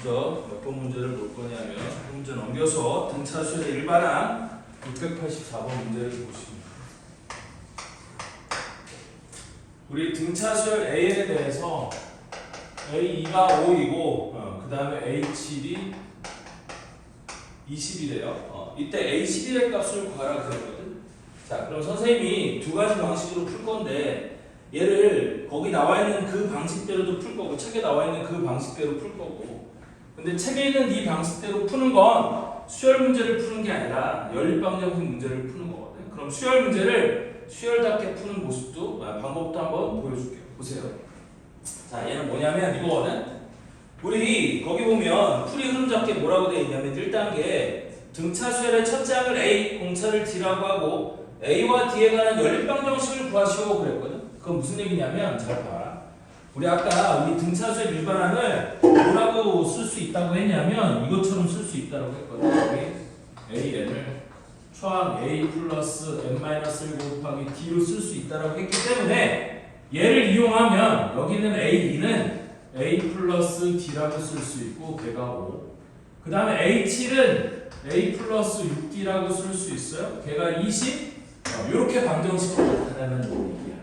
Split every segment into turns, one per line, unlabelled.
먼저 몇 번 문제를 볼 거냐면 문제 넘겨서 등차 수열의 일반항 684번 문제를 보십니다. 우리 등차 수열 AN에 대해서 A2가 5이고 그 다음에 A7이 20이래요. 이때 A11의 값을 구하라 그랬거든. 자, 그럼 선생님이 두 가지 방식으로 풀 건데 얘를 거기 나와 있는 그 방식대로도 풀 거고 책에 나와 있는 그 방식대로 풀 거고, 근데 책에 있는 이 방식대로 푸는 건 수열 문제를 푸는 게 아니라 연립방정식 문제를 푸는 거거든. 그럼 수열 문제를 수열답게 푸는 모습도 방법도 한번 보여줄게요. 보세요. 자, 얘는 뭐냐면 이거는 우리 거기 보면 풀이 흐름 잡기 뭐라고 되어 있냐면 1단계 등차 수열의 첫째 항을 A, 공차를 D라고 하고 A와 D에 관한 연립방정식을 구하시오 그랬거든. 그건 무슨 얘기냐면 잘 봐. 우리 아까 우리 등차 수열 일반항을 뭐라고 쓸 수 있다고 했냐면 이것처럼 쓸 수 있다고 했거든. 여기 AN을 초항 A 플러스 n-1 곱하기 D로 쓸 수 있다고 했기 때문에 얘를 이용하면 여기 있는 A2는 A 플러스 D라고 쓸 수 있고 걔가 5. 그 다음에 A7은 A 플러스 6D라고 쓸 수 있어요. 걔가 20. 이렇게 방정식으로 나타내는 얘기야.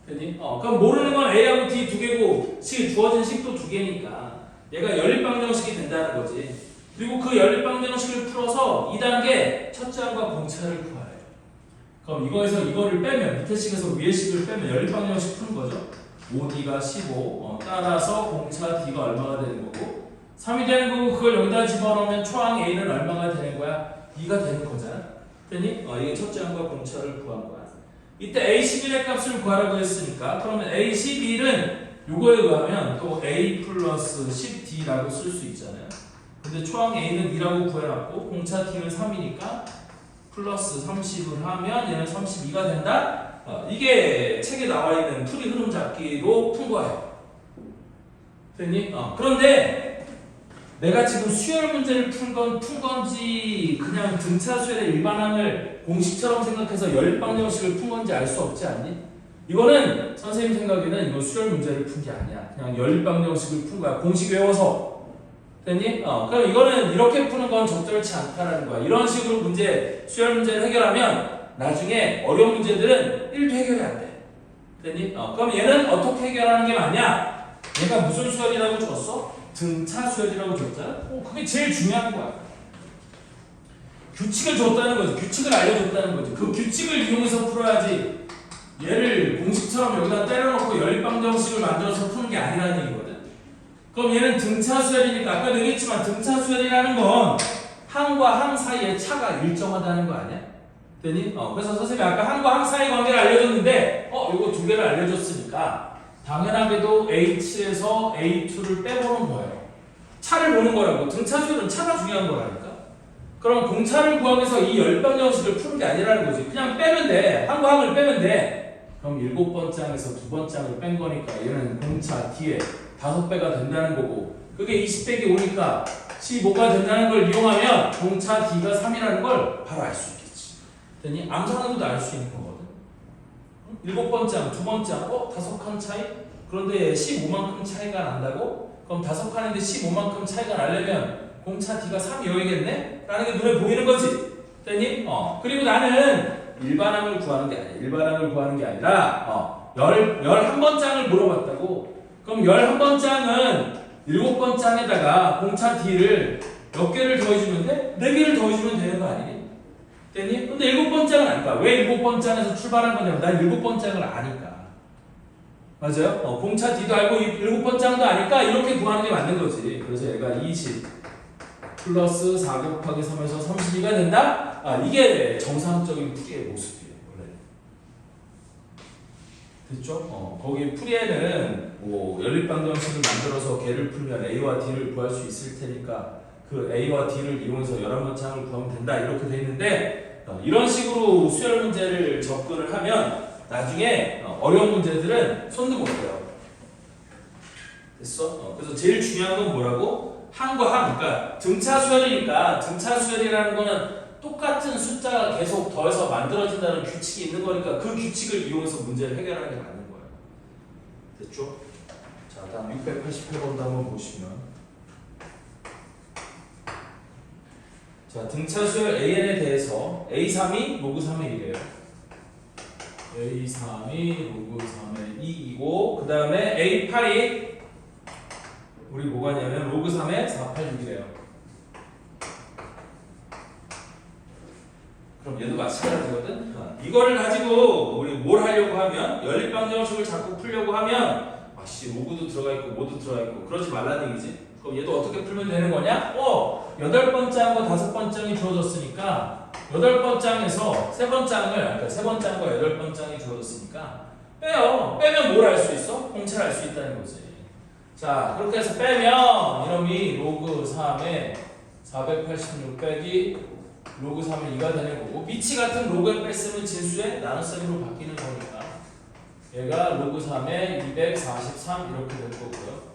됐니? 그럼 모르는 건 A하고 D 두 개고 주어진 식도 두 개니까 얘가 연립방정식이 된다는 거지. 그리고 그 연립방정식을 풀어서 2단계 첫째 항과 공차를 구하래요. 그럼 이거에서 이거를 빼면 밑에 식에서 위에 식을 빼면 연립방정식 푸는 거죠. 5D가 15. 따라서 공차 D가 얼마가 되는 거고 3이 되는 거고 그걸 여기다 집어넣으면 초항 A는 얼마가 되는 거야? 2가 되는 거잖아. 됐니? 이게 첫째 항과 공차를 구한 거야. 이때 A11의 값을 구하라고 했으니까 그러면 A11은 요거에 의하면 또 A 플러스 10D라고 쓸 수 있잖아요. 근데 초항 A는 2라고 구해놨고 공차 D는 3이니까 플러스 30을 하면 얘는 32가 된다? 이게 책에 나와 있는 풀이 흐름 잡기로 푼 거예요. 됐니? 그런데 내가 지금 수열 문제를 푼 건지 그냥 등차 수열의 일반항을 공식처럼 생각해서 연립방정식을 푼 건지 알 수 없지 않니? 이거는 선생님 생각에는 이거 수열 문제를 푼 게 아니야. 그냥 연립방정식을 푼 거야. 공식 외워서. 됐니? 그럼 이거는 이렇게 푸는 건 적절치 않다라는 거야. 이런 식으로 수열 문제를 해결하면 나중에 어려운 문제들은 1도 해결이 안 돼. 됐니? 그럼 얘는 어떻게 해결하는 게 맞냐? 얘가 무슨 수열이라고 줬어? 등차 수열이라고 줬잖아? 그게 제일 중요한 거야. 규칙을 줬다는 거지. 규칙을 알려줬다는 거지. 그 규칙을 이용해서 풀어야지 얘를 공식처럼 여기다 때려놓고 연립방정식을 만들어서 푸는 게 아니라는 얘기거든. 그럼 얘는 등차 수열이니까 아까도 얘기했지만 등차 수열이라는 건 항과 항 사이의 차가 일정하다는 거 아니야? 되니? 그래서 선생님이 아까 항과 항 사이 관계를 알려줬는데 이거 두 개를 알려줬으니까 당연하게도 A7에서 A2를 빼보는 거예요. 차를 보는 거라고. 등차 수열은 차가 중요한 거라니까. 그럼 공차를 구하기 위해서 이 연립방정식을 푸는 게 아니라는 거지. 그냥 빼면 돼. 항과 항을 빼면 돼. 그럼 7번째 항에서 2번째 항을 뺀 거니까 얘는 공차 D에 5배가 된다는 거고 그게 20 빼기 5니까 15가 된다는 걸 이용하면 공차 D가 3이라는 걸 바로 알 수 있겠지. 됐니? 암산으로도 알 수 있는 거거든. 7번째 항, 2번째 항, 5칸 차이? 그런데 15만큼 차이가 난다고? 그럼 5칸인데 15만큼 차이가 나려면 공차 D가 3이어야겠네? 라는 게 눈에 보이는 거지. 됐니? 그리고 나는 일반항을 구하는 게 아니야. 일반항을 구하는 게 아니라 11번장을 물어봤다고. 그럼 11번장은 7번째 항에다가 공차 D를 몇 개를 더해주면 돼? 4개를 더해주면 되는 거 아니니? 됐니? 근데 7번장은 아니까. 왜 7번장에서 출발한 거냐면 난 7번장을 아니까. 맞아요? 공차 D도 알고 7번장도 아니까 이렇게 구하는 게 맞는 거지. 그래서 얘가 20 플러스 4 곱하기 3에서 32가 된다? 이게 정상적인 풀이의 모습이에요. 원래. 됐죠? 거기 풀이에는 연립방정식을 만들어서 걔를 풀면 A와 D를 구할 수 있을 테니까 그 A와 D를 이용해서 11번째 항을 구하면 된다 이렇게 돼 있는데 이런 식으로 수열 문제를 접근을 하면 나중에 어려운 문제들은 손도 못 대요. 됐어? 그래서 제일 중요한 건 뭐라고? 항과 항. 그러니까 등차 수열이니까 등차 수열이라는 거는 똑같은 숫자가 계속 더해서 만들어진다는 규칙이 있는 거니까 그 규칙을 이용해서 문제를 해결하는 게 맞는 거예요. 됐죠? 자, 다음 688번도 한번 보시면 자, 등차수열 AN에 대해서 A3이 로그 3의 1이에요. A3이 로그 3의 2이고 그 다음에 A8이 우리 뭐가 있냐면 로그 3의 486이래요. 그럼 얘도 마찬가지거든. 이거를 가지고 우리 뭘 하려고 하면 연립방정식을 자꾸 풀려고 하면 아씨 로그도 들어가 있고 뭐도 들어가 있고 그러지 말라는 얘기지. 그럼 얘도 어떻게 풀면 되는 거냐? 8번째 항과 5번째 항이 주어졌으니까 8번째 항에서 3번째 항을 그러니까 3번째 항과 8번째 항이 주어졌으니까 빼요. 빼면 뭘 알 수 있어? 공차를 알 수 있다는 거지. 자, 그렇게 해서 빼면 이놈이 로그 3의 486 빼기 로그 3의 2가 되는 거고 미치 같은 로그에 뺐으면 진수의 나눗셈으로 바뀌는 거니까 얘가 로그 3의 243 이렇게 될 거고요.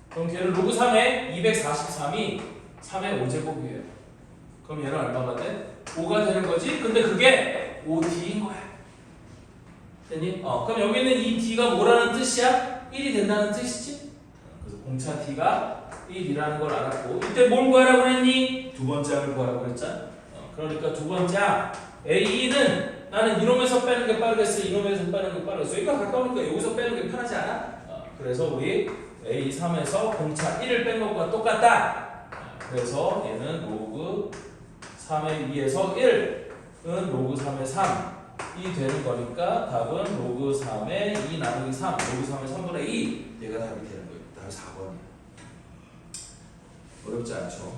그럼 걔는 로그 3의 243이 3의 5제곱이에요. 그럼 얘는 얼마가 돼? 5가 되는 거지? 근데 그게 5D인 거야. 됐니? 그럼 여기 있는 이 D가 뭐라는 뜻이야? 1이 된다는 뜻이지? 그래서 공차 D가 1이라는 걸 알았고 이때 뭘 구하라고 했니? 두 번째 항을 구하라고 했잖아. 그러니까 두 번째 A2는 나는 이놈에서 빼는 게 빠르겠어, 이놈에서 빼는 게 빠르겠어. 여기가 가까우니까 여기서 빼는 게 편하지 않아? 그래서 우리 A3에서 공차 1을 뺀 것과 똑같다. 그래서 얘는 로그 3의 2에서 1은 로그 3의 3이 되는 거니까 답은 로그 3의 2 나누기 3, 로그 3의 3분의 2 얘가 답이 되는 거예요. 답이 4번이야. 어렵지 않죠?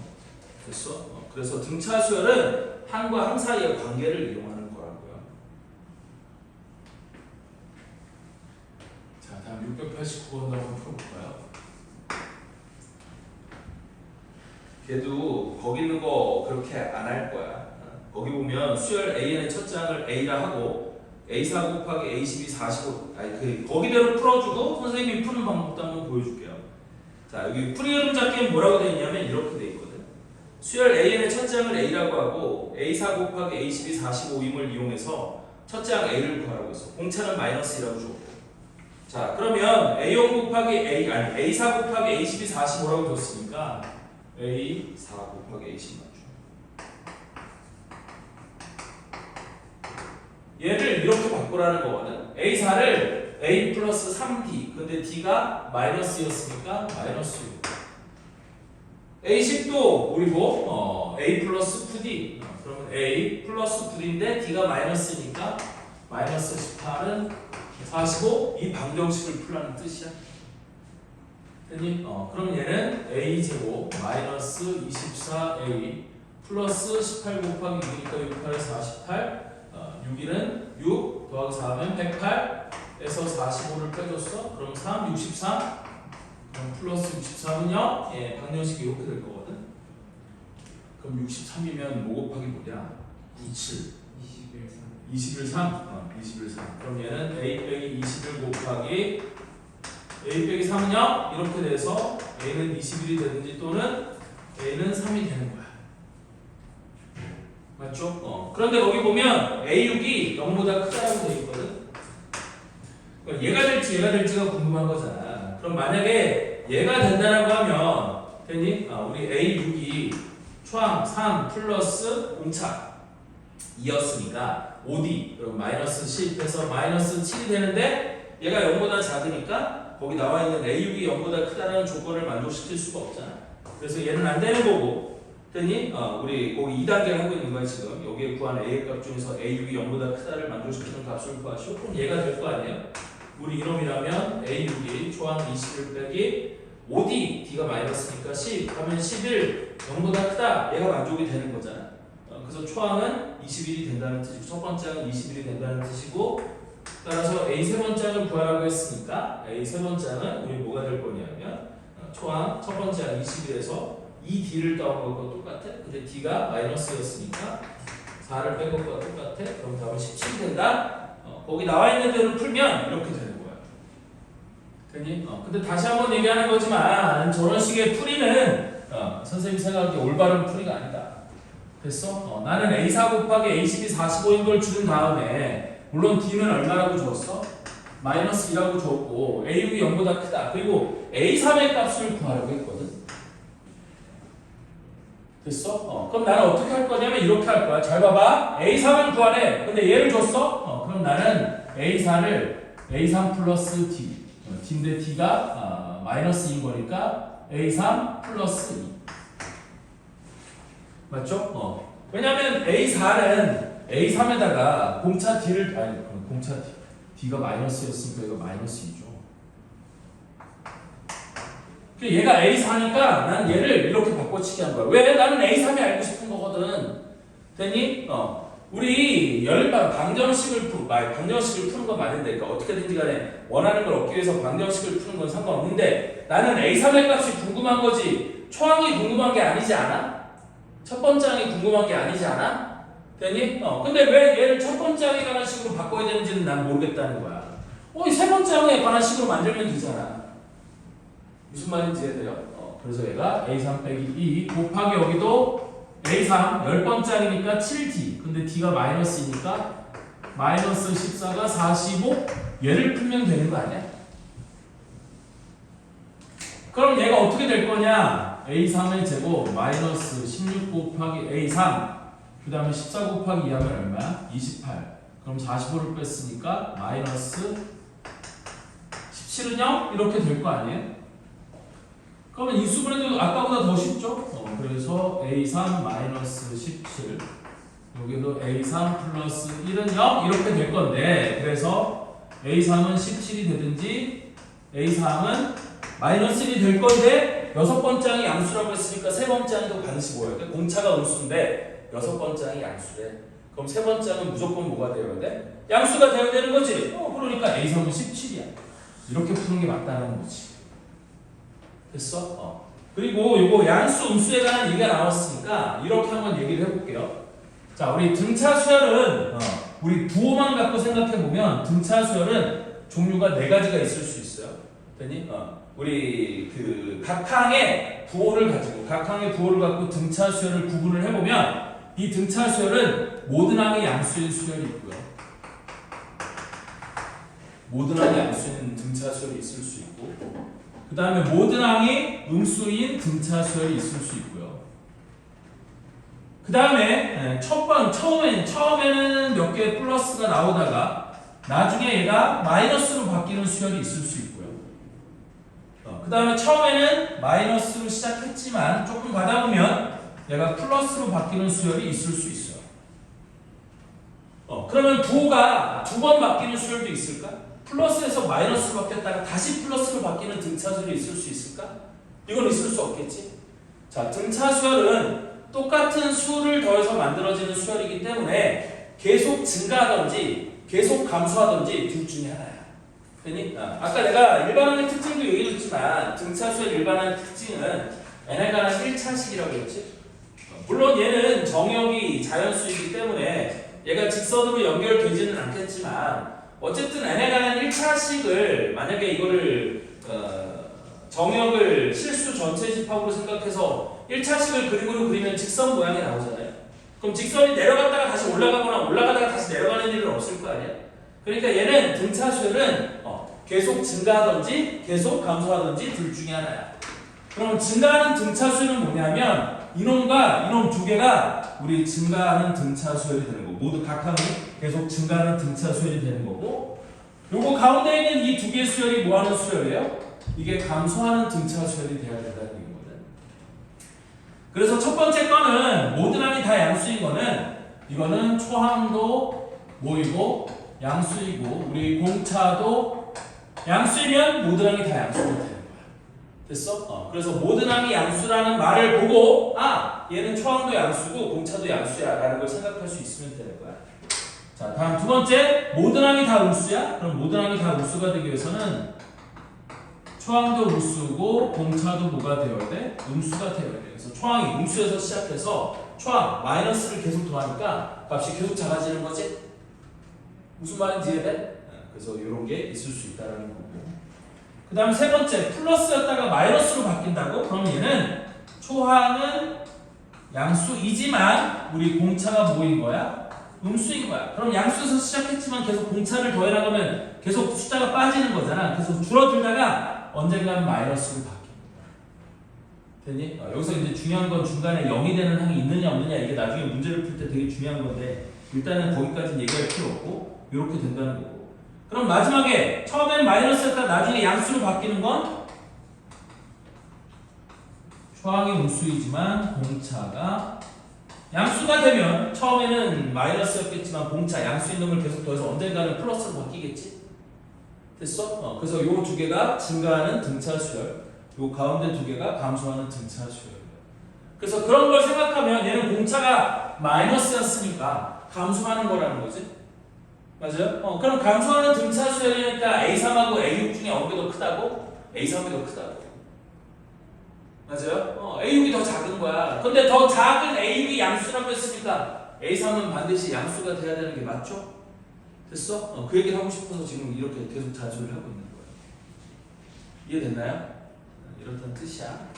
됐어? 그래서 등차수열은 항과 항 사이의 관계를 이용하는 거라고요. 자, 다음 689번도 한번 풀어볼까요? 걔도 거기 있는 거 그렇게 안 할 거야. 거기 보면 수열 AN의 첫 장을 A라 하고 A4 곱하기 A12 45 거기대로 풀어주고 선생님이 푸는 방법도 한번 보여줄게요. 자, 여기 풀이 흐름 잡기는 뭐라고 되어 있냐면 이렇게 돼 있거든. 수열 AN의 첫 장을 A라고 하고 A4 곱하기 A12 45임을 이용해서 첫 장 A를 구하라고 했어. 공차는 마이너스라고 줬고. 자, 그러면 A0 곱하기 A4 곱하기 A12 45라고 줬으니까 A4 곱하기 A10 맞죠. 얘를 이렇게 바꾸라는 거거든. A4를 A 플러스 3D 근데 D가 마이너스였으니까 마이너스 6. A10도 우리 뭐 A 플러스 9D 그러면 A 플러스 9D인데 D가 마이너스니까 마이너스 18은 45 이 방정식을 풀라는 뜻이야. 됐니? 그럼 얘는 A제곱 마이너스 24A 플러스 18 곱하기 6이니까 6, 8에 48 6이는 6 더하기 4하면 108에서 45를 빼줬어. 그럼 3, 63 그럼 플러스 63은요? 예, 방정식이 이렇게 될 거거든. 그럼 63이면 뭐 곱하기 뭐냐? 97 21, 3 21, 3 그럼 얘는 A 빼기 21 곱하기 A 빼기 3은요? 이렇게 돼서 A는 21이 되든지 또는 A는 3이 되는 거야. 맞죠? 그런데 거기 보면 A6이 0보다 크다라고 되어 있거든. 얘가 될지가 궁금한 거잖아. 그럼 만약에 얘가 된다라고 하면 됐니? 우리 A6이 초항 3 플러스 공차 2였으니까 5D 그럼 마이너스 10에서 마이너스 7이 되는데 얘가 0보다 작으니까 거기 나와 있는 A6이 0보다 크다는 조건을 만족시킬 수가 없잖아. 그래서 얘는 안 되는 거고 됐니? 우리 거기 2단계를 하고 있는 거야 지금. 여기에 구한 A의 값 중에서 A6이 0보다 크다를 만족시키는 값을 구하시오. 그럼 얘가 될 거 아니에요? 우리 이놈이라면 A6이 초항 21 빼기 5D D가 마이너스니까 10 하면 11 0보다 크다 얘가 만족이 되는 거잖아. 그래서 초항은 21이 된다는 뜻이고 첫 번째 항은 21이 된다는 뜻이고 따라서 A 세 번째 항을 구하라고 했으니까 A 세 번째 항은 우리 뭐가 될 거냐면 초항 첫 번째 항 21에서 2D를 따온 것과 똑같아. 근데 D가 마이너스였으니까 4를 뺀 것과 똑같아. 그럼 답은 17이 된다. 거기 나와 있는 대로 풀면 이렇게 되는 거야. 됐니? 근데 다시 한번 얘기하는 거지만 저런 식의 풀이는 선생님 생각하기에 올바른 풀이가 아니다. 됐어? 나는 A4 곱하기 A12 45인 걸 주는 다음에 물론 D는 얼마라고 줬어? 마이너스 2라고 줬고 A6이 0보다 크다. 그리고 A3의 값을 구하라고 했거든. 됐어? 그럼 나는 어떻게 할 거냐면 이렇게 할 거야. 잘 봐봐. A3을 구하래. 근데 얘를 줬어? 그럼 나는 A4를 A3 플러스 D. D인데 D가 마이너스 2인 거니까 A3 플러스 2. 맞죠? 왜냐면 A3에다가 공차 D를, 아니, 공차 D가 마이너스였으니까 이거 마이너스 2죠. 얘가 A4니까 나는 얘를 이렇게 바꿔치기 한 거야. 왜? 나는 A3이 알고 싶은 거거든. 됐니? 우리 방정식을 푸는 건 맞는데, 그러니까 어떻게든지 간에 원하는 걸 얻기 위해서 방정식을 푸는 건 상관없는데, 나는 A3의 값이 궁금한 거지, 초항이 궁금한 게 아니지 않아? 첫 번째 항이 궁금한 게 아니지 않아? 됐니? 근데 왜 얘를 첫 번째 항에 관한 식으로 바꿔야 되는지는 난 모르겠다는 거야. 이 세 번째 항에 관한 식으로 만들면 되잖아. 무슨 말인지 이해돼요? 그래서 얘가 A3 빼기 2 곱하기 여기도 A3 10번째 항이니까 7D. 근데 D가 마이너스이니까 마이너스 14가 45. 얘를 풀면 되는 거 아니야? 그럼 얘가 어떻게 될 거냐? A3의 제곱 마이너스 16 곱하기 A3 그 다음에 14 곱하기 2 하면 얼마야? 28. 그럼 45를 뺐으니까 마이너스 17은 0? 이렇게 될 거 아니에요? 그러면 인수분해도 아까보다 더 쉽죠? 그래서 A3 마이너스 17 여기도 A3 플러스 1은 0 이렇게 될 건데, 그래서 A3은 17이 되든지 A3은 마이너스 1이 될 건데, 여섯 번째 항이 양수라고 했으니까 세 번째 항도 반드시 뭐예요? 공차가 음수인데 여섯 번째 항이 양수래. 그럼 세 번째 항은 무조건 뭐가 되어야 돼? 양수가 되어야 되는 거지. 그러니까 A3은 17이야. 이렇게 푸는 게 맞다는 거지. 됐어? 그리고 요거 양수, 음수에 관한 얘기가 나왔으니까 이렇게 한번 얘기를 해볼게요. 자, 우리 등차 수열은 우리 부호만 갖고 생각해보면 등차 수열은 종류가 4가지가 있을 수 있어요. 됐니? 우리 각 항의 부호를 갖고 등차 수열을 구분을 해보면 이 등차 수열은 모든 항의 양수인 수열이 있고요. 모든 항의 양수인 등차 수열이 있을 수 있고, 그 다음에 모든 항이 음수인 등차 수열이 있을 수 있고요. 그 다음에 처음에는 몇 개의 플러스가 나오다가 나중에 얘가 마이너스로 바뀌는 수열이 있을 수 있고요. 그 다음에 처음에는 마이너스로 시작했지만 조금 가다 보면 얘가 플러스로 바뀌는 수열이 있을 수 있어요. 그러면 부호가 2번 바뀌는 수열도 있을까? 플러스에서 마이너스로 바뀌었다가 다시 플러스로 바뀌는 등차수열이 있을 수 있을까? 이건 있을 수 없겠지. 자, 등차수열은 똑같은 수를 더해서 만들어지는 수열이기 때문에 계속 증가하든지 계속 감소하든지 둘 중에 하나야. 됐니? 아까 내가 일반항의 특징도 얘기해줬지만 등차수열 일반항의 특징은 n에 관한 1차식이라고 했지. 물론 얘는 정역이 자연수이기 때문에 얘가 직선으로 연결되지는 않겠지만 어쨌든 n에 관한 1차식을 만약에 이거를 정역을 실수 전체 집합으로 생각해서 1차식을 그림으로 그리면 직선 모양이 나오잖아요. 그럼 직선이 내려갔다가 다시 올라가거나 올라가다가 다시 내려가는 일은 없을 거 아니야? 그러니까 얘는 등차수열은 계속 증가하든지 계속 감소하든지 둘 중에 하나야. 그럼 증가하는 등차수열은 뭐냐면 이놈과 이놈 두 개가 우리 증가하는 등차수열이 되는 거고, 모두 각 항이 계속 증가하는 등차수열이 되는 거고, 요거 가운데 있는 이 두 개의 수열이 뭐하는 수열이에요? 이게 감소하는 등차수열이 돼야 된다는 얘기거든. 그래서 첫 번째 거는 모든 항이 다 양수인 거는 이거는 초항도 모이고 양수이고 우리 공차도 양수이면 모든 항이 다 양수가 되는 거야. 됐어? 그래서 모든 항이 양수라는 말을 보고 얘는 초항도 양수고 공차도 양수야 라는 걸 생각할 수 있으면 되는 거야. 자, 다음 두 번째, 모든 항이 다 음수야? 그럼 모든 항이 다 음수가 되기 위해서는 초항도 음수고 공차도 뭐가 되어야 돼? 음수가 되어야 돼. 그래서 초항이 음수에서 시작해서 초항 마이너스를 계속 더하니까 값이 계속 작아지는 거지? 무슨 말인지 이해돼? 그래서 이런 게 있을 수 있다는 거고. 그 다음 세 번째, 플러스였다가 마이너스로 바뀐다고? 그럼 얘는 초항은 양수이지만 우리 공차가 뭐인 거야? 음수인 거야. 그럼 양수에서 시작했지만 계속 공차를 더해 나가면 계속 숫자가 빠지는 거잖아. 계속 줄어들다가 언젠가는 마이너스로 바뀌는 거야. 됐니? 여기서 이제 중요한 건 중간에 0이 되는 항이 있느냐 없느냐 이게 나중에 문제를 풀 때 되게 중요한 건데 일단은 거기까지는 얘기할 필요 없고 이렇게 된다는 거고. 그럼 마지막에 처음엔 마이너스였다 나중에 양수로 바뀌는 건 초항이 음수이지만 공차가 양수가 되면 처음에는 마이너스였겠지만 공차 양수인 놈을 계속 더해서 언젠가는 플러스로 바뀌겠지? 됐어? 그래서 요 두 개가 증가하는 등차 수열, 요 가운데 두 개가 감소하는 등차 수열. 그래서 그런 걸 생각하면 얘는 공차가 마이너스였으니까 감소하는 거라는 거지. 맞아요? 그럼 감소하는 등차 수열이니까 A3하고 A6 중에 어느 게 더 크다고? A3이 더 크다고. 맞아요? A6이 더 작은 거야. 근데 더 작은 A6이 양수라고 했으니까 A3은 반드시 양수가 돼야 되는 게 맞죠? 됐어? 그 얘기를 하고 싶어서 지금 이렇게 계속 자주를 하고 있는 거예요. 이해됐나요? 이렇다는 뜻이야.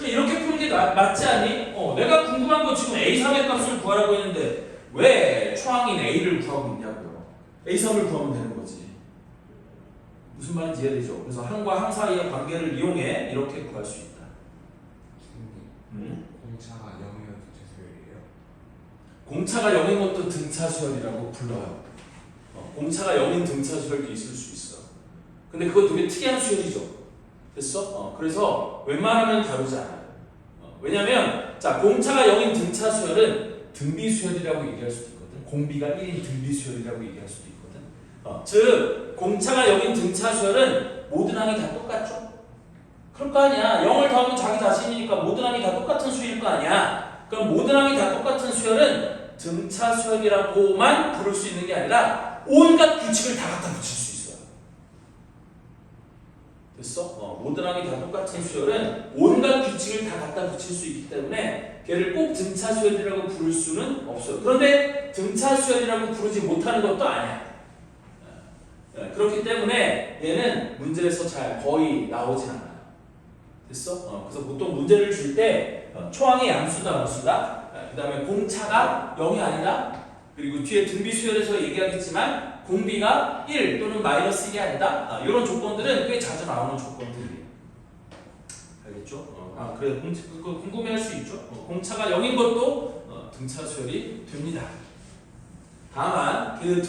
이렇게 푸는 게 맞지 않니? 내가 궁금한 건 지금 A3의 값을 구하라고 했는데 왜 초항인 A를 구하고 있냐고요. A3을 구하면 되는 거지. 무슨 말인지 이해되죠? 그래서 항과 항 사이의 관계를 이용해 이렇게 구할 수 있다.
공차가 0이면 등차수열이에요?
공차가 0인 것도 등차수열이라고 불러요. 공차가 0인 등차수열도 있을 수 있어. 근데 그거 되게 특이한 수열이죠. 됐어? 그래서 웬만하면 다루지 않아요. 왜냐면 자 공차가 0인 등차수열은 등비수열이라고 얘기할 수도 있거든. 공비가 1인 등비수열이라고 얘기할 수도 있거든. 즉 공차가 0인 등차수열은 모든 항이 다 똑같죠? 그럴 거 아니야. 0을 더하면 자기 자신이니까 모든 항이 다 똑같은 수일 거 아니야. 그럼 모든 항이 다 똑같은 수열은 등차수열이라고만 부를 수 있는 게 아니라 온갖 규칙을 다 갖다 붙일 수 있어요. 됐어? 모든 항이 다 똑같은 수열은 온갖 규칙을 다 갖다 붙일 수 있기 때문에 걔를 꼭 등차수열이라고 부를 수는 없어요. 그런데 등차수열이라고 부르지 못하는 것도 아니야. 그렇기 때문에 얘는 문제에서 잘 거의 나오진 않아요. 됐어? 그래서 보통 문제를 줄 때 초항이 양수다 음수다, 그 다음에 공차가 0이 아니다, 그리고 뒤에 등비수열에서 얘기하겠지만 공비가 1 또는 마이너스 1이 아니다, 이런 조건들은 꽤 자주 나오는 조건들이에요. 알겠죠? 그래 그거 궁금해할 수 있죠? 공차가 0인 것도 등차수열이 됩니다. 다만 그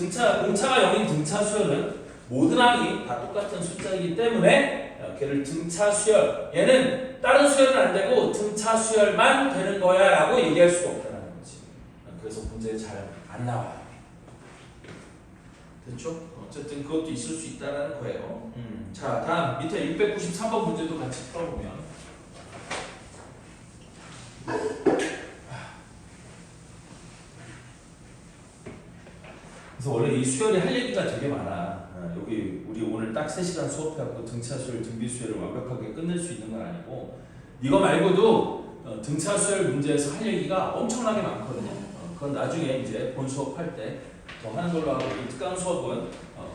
공차가 0인 등차수열은 모든 항이 다 똑같은 숫자이기 때문에 걔를 등차수열, 얘는 다른 수열은 안 되고 등차수열만 되는 거야 라고 얘기할 수가 없다는 거지. 그래서 문제에 잘 안 나와요. 됐죠? 어쨌든 그것도 있을 수 있다는 거예요. 자, 다음 밑에 693번 문제도 같이 풀어보면 그래서 원래 이 수열이 할 얘기가 되게 많아. 여기 우리 오늘 딱 3시간 수업해갖고 등차수열, 등비수열을 완벽하게 끝낼 수 있는 건 아니고 이거 말고도 등차수열 문제에서 할 얘기가 엄청나게 많거든요. 그건 나중에 이제 본 수업할 때 더 하는 걸로 하고 이 특강 수업은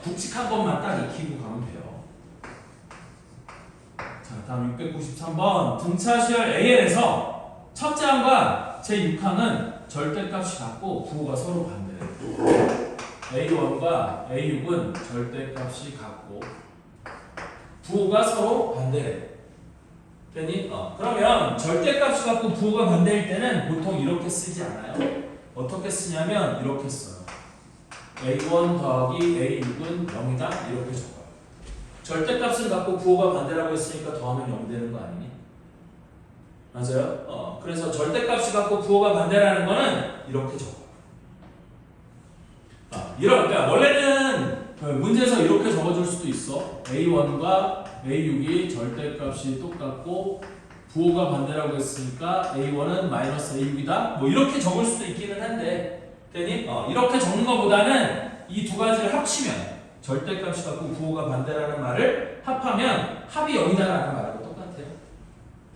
국칙 한 번만 딱 익히고 가면 돼요. 자, 다음 693번 등차수열 AL에서 첫째 항과 제6항은 절대값이 같고 부호가 서로 반대해요. A1과 A6은 절대값이 같고 부호가 서로 반대래요. 됐니? 그러면 절대값이 같고 부호가 반대일 때는 보통 이렇게 쓰지 않아요. 어떻게 쓰냐면 이렇게 써요. A1 더하기 A6은 0이다 이렇게 적어요. 절대값을 갖고 부호가 반대라고 했으니까 더하면 0 되는 거 아니니? 맞아요? 그래서 절대값이 갖고 부호가 반대라는 거는 이렇게 적어요. 그러니까 원래는 문제에서 이렇게 적어줄 수도 있어. A1과 A6이 절대값이 똑같고 부호가 반대라고 했으니까 A1은 마이너스 A6이다. 뭐 이렇게 적을 수도 있기는 한데, 되니? 이렇게 적는 것보다는 이 두 가지를 합치면 절대값이 같고 부호가 반대라는 말을 합하면 합이 0이다라는 말하고 똑같아요.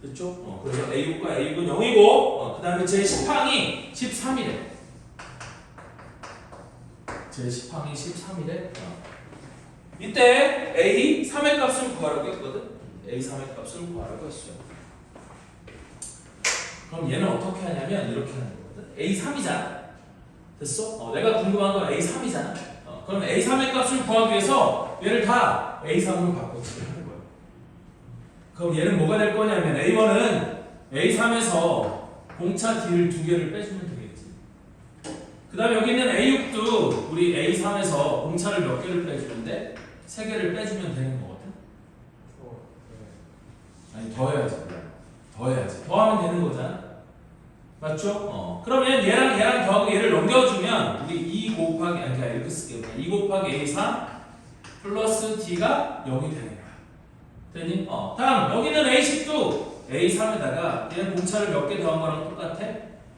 됐죠? 그래서 A6과 A6은 0이고, 그 다음에 제10항이 13이래. 제10항이 13이래. 이때 A 3의 값을 구하라고 했거든. A 3의 값을 구하라고 했어요. 그럼 얘는 어떻게 하냐면 이렇게 하는 거거든. A 3이잖아. 됐어? 내가 궁금한 건 A 3이잖아. 그럼 A 3의 값을 구하기 위해서 얘를 다 A 3으로 바꿔치기 하는 거야. 그럼 얘는 뭐가 될 거냐면 A1은 A3에서 공차 D를 2개를 빼주면 되겠지. 그 다음에 여기 있는 A6도 우리 A3에서 공차를 몇 개를 빼주는데 3개를 빼주면 되는 거거든. 아니 더 해야지. 더하면 되는 거잖아. 맞죠? 그러면 얘랑 더하고 얘를 넘겨주면 우리 2 곱하기 아니 그냥 이렇게 쓸게요. 2 곱하기 A3 플러스 D가 0이 되는 거야. 되니? 다음 여기는 A10도 A3에다가 얘는 공차를 몇 개 더한 거랑 똑같아?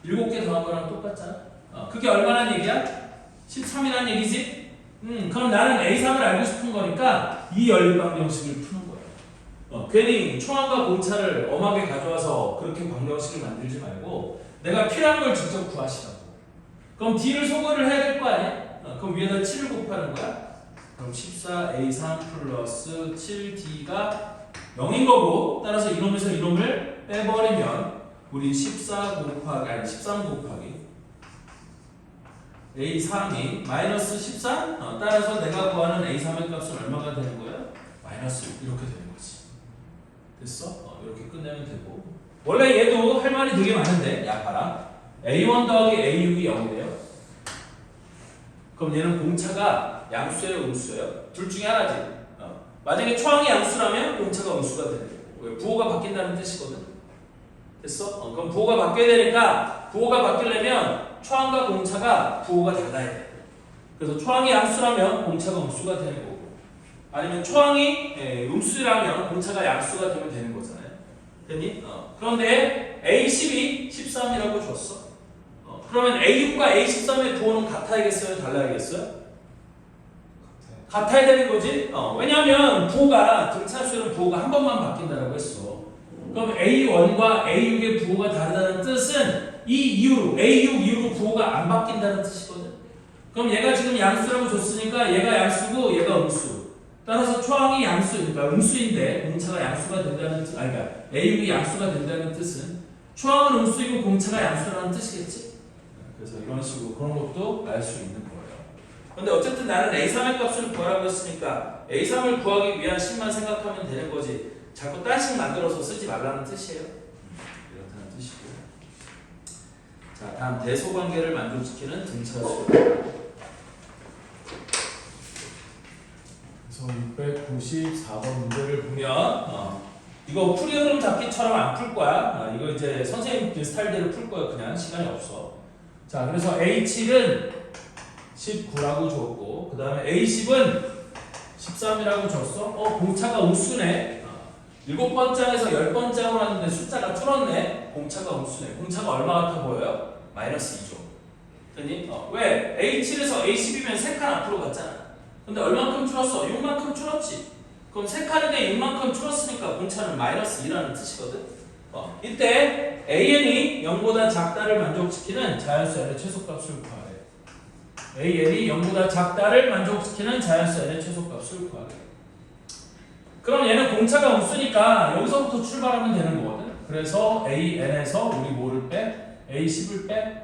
7개 더한 거랑 똑같잖아. 그게 얼마란 얘기야? 13이란 얘기지? 그럼 나는 A3을 알고 싶은 거니까 이 연립방정식을 푸는 거야. 괜히 초항과 공차를 엄하게 가져와서 그렇게 방정식을 만들지 말고 내가 필요한 걸 직접 구하시라고. 그럼 D를 소거를 해야 될 거 아니야? 그럼 위에다 7을 곱하는 거야. 그럼 14A3 플러스 7D가 0인 거고 따라서 이놈에서 이놈을 빼버리면 우리 13 곱하기 A3이 마이너스 13? 따라서 내가 구하는 A3의 값은 얼마가 되는 거야? 마이너스 6 이렇게 되는 거지. 됐어? 이렇게 끝내면 되고 원래 얘도 할 말이 되게 많은데 야 봐라 A1 더하기 A6이 0이 돼요. 그럼 얘는 공차가 양수예요 음수예요? 둘 중에 하나지. 만약에 초항이 양수라면 공차가 음수가 되는 거고 왜? 부호가 바뀐다는 뜻이거든. 됐어? 그럼 부호가 바뀌어야 되니까 부호가 바뀌려면 초항과 공차가 부호가 닫아야 돼. 그래서 초항이 양수라면 공차가 음수가 되는 거고 아니면 초항이 음수라면 공차가 양수가 되면 되는 거잖아요. 됐니? 그런데 A12, 13이라고 줬어. 그러면 A6과 A13의 부호는 같아야겠어요? 달라야겠어요? 같아야 되는 거지? 왜냐하면 부호가 등차수열은 부호가 한 번만 바뀐다라고 했어. 그럼 A1과 A6의 부호가 다르다는 뜻은 이 이후로 A6 이후로 부호가 안 바뀐다는 뜻이거든. 그럼 얘가 지금 양수라고 줬으니까 얘가 양수고 얘가 음수. 따라서 초항이 양수니까 음수인데 공차가 양수가 된다는 뜻, 그러니까 A6이 양수가 된다는 뜻은 초항은 음수이고 공차가 양수라는 뜻이겠지. 그래서 이런 식으로 그런 것도 알 수 있는 거예요. 근데 어쨌든 나는 A3의 값을 구하라고 했으니까 A3을 구하기 위한 식만 생각하면 되는 거지 자꾸 딴식 만들어서 쓰지 말라는 뜻이에요. 이렇다는 뜻이고. 자, 다음 대소관계를 만족시키는 등차수. 그래서 694번 문제를 보면 이거 풀이 흐름 잡기처럼 안 풀 거야. 이거 이제 선생님 스타일대로 풀 거야. 그냥 시간이 없어. 자, 그래서 A7은 19라고 줬고 그 다음에 A10은 13이라고 줬어. 공차가 음수네. 7번장에서 10번장으로 하는데 숫자가 줄었네. 공차가 음수네. 공차가 얼마 같아 보여요? 마이너스 2죠. 됐니? 왜? A7에서 A10이면 3칸 앞으로 갔잖아. 근데 얼만큼 줄었어? 6만큼 줄었지. 그럼 3칸인데 6만큼 줄었으니까 공차는 마이너스 2라는 뜻이거든. 이때 AN이 0보다 작다를 만족시키는 자연수 n의 최소값을 구하래. AN이 0보다 작다를 만족시키는 자연수 n의 최소값을 구하래. 그럼 얘는 공차가 음수니까 여기서부터 출발하면 되는 거거든. 그래서 AN에서 우리 뭐를 빼? A10을 빼.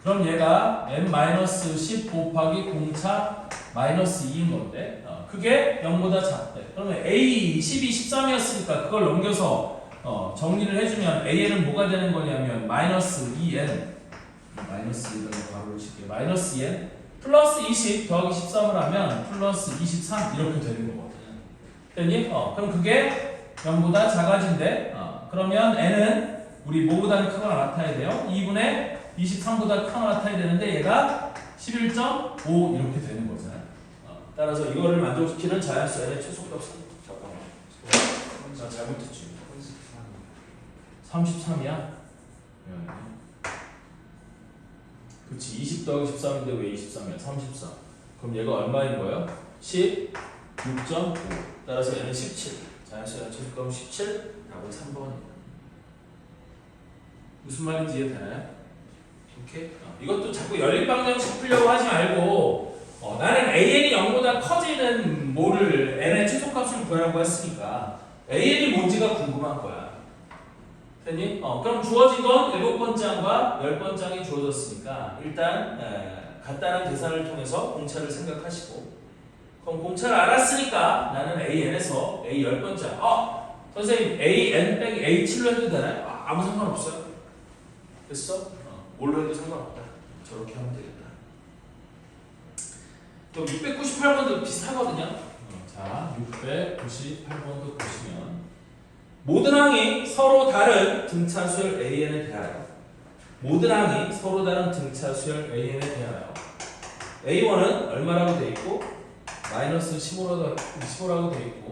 그럼 얘가 n-10 곱하기 공차 마이너스 2인 건데 그게 0보다 작대. 그러면 A10이 13이었으니까 그걸 넘겨서 정리를 해주면 AN은 뭐가 되는 거냐면 마이너스 2n 마이너스 2를 바로 칠게요. 마이너스 2n 플러스 20 더하기 13을 하면 플러스 23 이렇게 되는 거거든요. 됐니? 그럼 그게 0보다 작아진대. 그러면 n은 우리 뭐보다는 크거나 같아야 돼요. 2분의 23보다 크거나 같아야 되는데 얘가 11.5 이렇게 되는 거잖아요. 따라서 이거를 만족시키는 자연수 n의 최소값은 잠깐만. 나 잘못했지. 33이야? 그치 20 더하기 13인데 왜 23이야? 33. 그럼 얘가 얼마인 거예요? 16.5. 따라서 얘는 17. 자연수 n의 최소값은 17. 답은 3번입니다. 무슨 말인지 이해되나요? 오케이? 이것도 자꾸 연립방정식 풀려고 하지 말고 나는 AN이 0보다 커지는 뭐를 n의 최소값을 구하라고 했으니까 AN이 뭔지가 궁금한 거야. 됐니? 그럼 주어진 건 7번장과 10번장이 주어졌으니까 일단 간단한 계산을 통해서 공차를 생각하시고 그럼 공차를 알았으니까 나는 AN에서 A 10번장 선생님 AN 빼기 A7로 해도 되나요? 아무 상관없어요. 됐어? 뭘로 해도 상관없다. 저렇게 하면 되겠다. 또 698번도 비슷하거든요. 자, 698번도 보시면 모든 항이 서로 다른 등차 수열 AN에 대하여 모든 항이 서로 다른 등차 수열 AN에 대하여 A1은 얼마라고 되어 있고 마이너스 15라고 되어 있고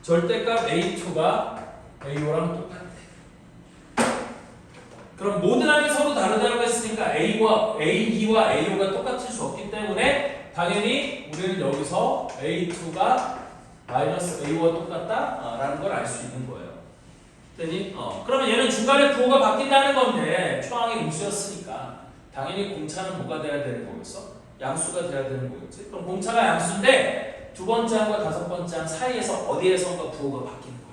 절대값 A2가 A5랑 똑같대. 그럼 모든 항이 서로 다르다고 했으니까 A2와 A5가 똑같을 수 없기 때문에 당연히 우리는 여기서 A2가 마이너스 A5와 똑같다라는 걸 알 수 있는 거예요. 됐니? 그러면 얘는 중간에 부호가 바뀐다는 건데 초항이 음수였으니까 당연히 공차는 뭐가 돼야 되는 거겠어? 양수가 돼야 되는 거겠지? 그럼 공차가 양수인데 두 번째 항과 다섯 번째 항 사이에서 어디에선가 부호가 바뀌는 거야.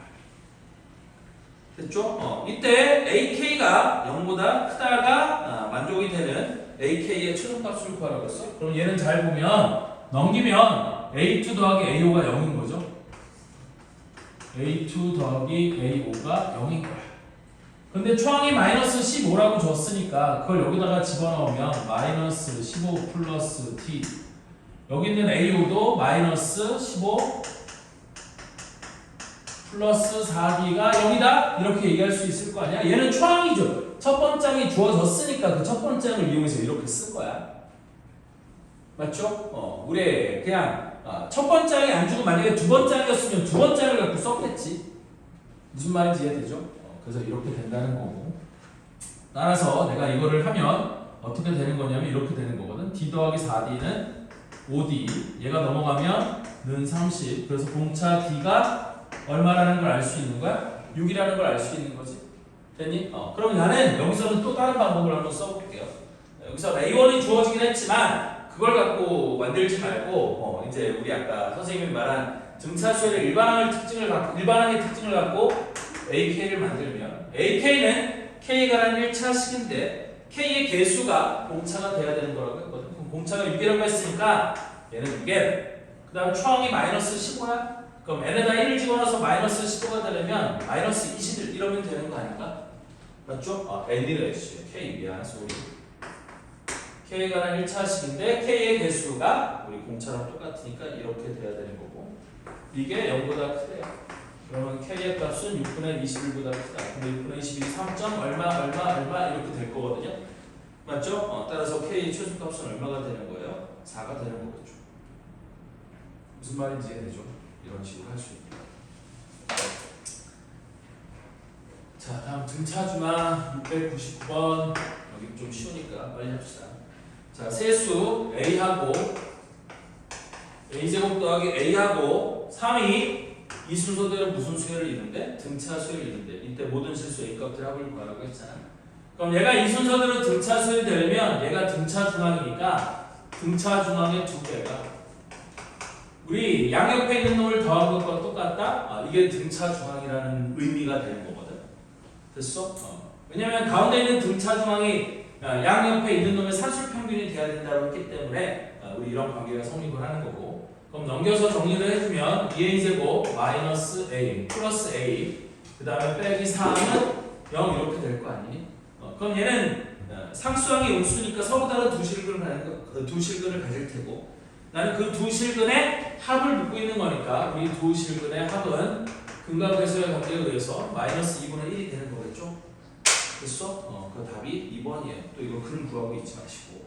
됐죠? 이때 AK가 0보다 크다가 만족이 되는 AK의 최소값을 구하라고 했어요. 그럼 얘는 잘 보면 넘기면 A2 더하기 A5가 0인 거죠. A2 더하기 A5가 0인 거야. 근데 초항이 마이너스 15라고 줬으니까 그걸 여기다가 집어넣으면 마이너스 15 플러스 T 여기 있는 A5도 마이너스 15 플러스 4D가 0이다 이렇게 얘기할 수 있을 거 아니야. 얘는 초항이죠. 첫 번째 항이 주어졌으니까 그 첫 번째 항을 이용해서 이렇게 쓴 거야. 맞죠? 우리 그냥 첫 번째 항이 안 주고 만약에 두 번째 항이었으면 두 번째 항을 갖고 썼겠지. 무슨 말인지 이해되죠? 그래서 이렇게 된다는 거고. 따라서 내가 이거를 하면 어떻게 되는 거냐면 이렇게 되는 거거든. D 더하기 4D는 5D 얘가 넘어가면 는 30 그래서 공차 D가 얼마라는 걸 알 수 있는 거야? 6이라는 걸 알 수 있는 거지. 됐니? 그럼 나는 여기서는 또 다른 방법을 한번 써볼게요. 여기서 A1이 주어지긴 했지만 그걸 갖고 만들지 말고 이제 우리 아까 선생님이 말한 등차수열의 일반항의 특징을 갖고 AK를 만들면 AK는 K가란 1차식인데 K의 개수가 공차가 돼야 되는 거라고 했거든. 그럼 공차가 6이라고 했으니까 얘는 6에 그 다음 초항이 마이너스 15야. 그럼 n에다 1을 집어넣어서 마이너스 15가 되려면 마이너스 21 이러면 되는 거 아닌가? 맞죠? n이라 했어요. K 미안 소리. K가 1차식인데 K의 개수가 우리 공차랑 똑같으니까 이렇게 돼야 되는 거고 이게 0보다 크대요. 그러면 K의 값은 6분의 21보다 크다. 근데 6분의 21이 3점 얼마 이렇게 될 거거든요. 맞죠? 따라서 K의 최소값은 얼마가 되는 거예요? 4가 되는 거겠죠. 무슨 말인지 이해되죠? 이런 식으로 할 수 있다. 자, 다음 등차중항 699번 여기 좀 쉬우니까 빨리 합시다. 자, 세수 A하고 A제곱 더하기 A하고 3이 이 순서대로 무슨 수열을 이루는데? 등차 수열을 이루는데 이때 모든 실수 A값들 합을 구하라고 했잖아. 그럼 얘가 이 순서대로 등차 수열이 되려면 얘가 등차 중항이니까 등차 중항의 두 배가 우리 양옆에 있는 놈을 더한 것과 똑같다? 이게 등차 중항이라는 의미가 되는 거거든. 됐어? 왜냐면 가운데 있는 등차 중항이 양옆에 있는 놈의 산술 평균이 돼야 된다고 했기 때문에 우리 이런 관계가 성립을 하는 거고. 그럼 넘겨서 정리를 해주면 2a제곱 마이너스 a 플러스 a 그 다음에 빼기 4는 0 이렇게 될 거 아니니? 그럼 얘는 상수항이 음수니까 서로 다른 두 실근을 가질 테고 나는 그 두 실근의 합을 묻고 있는 거니까 우리 두 실근의 합은 근과 배수의 관계에 의해서 마이너스 2분의 1이 되는 거겠죠? 됐어? 그 답이 2번이에요. 또 이거 근을 구하고 있지 마시고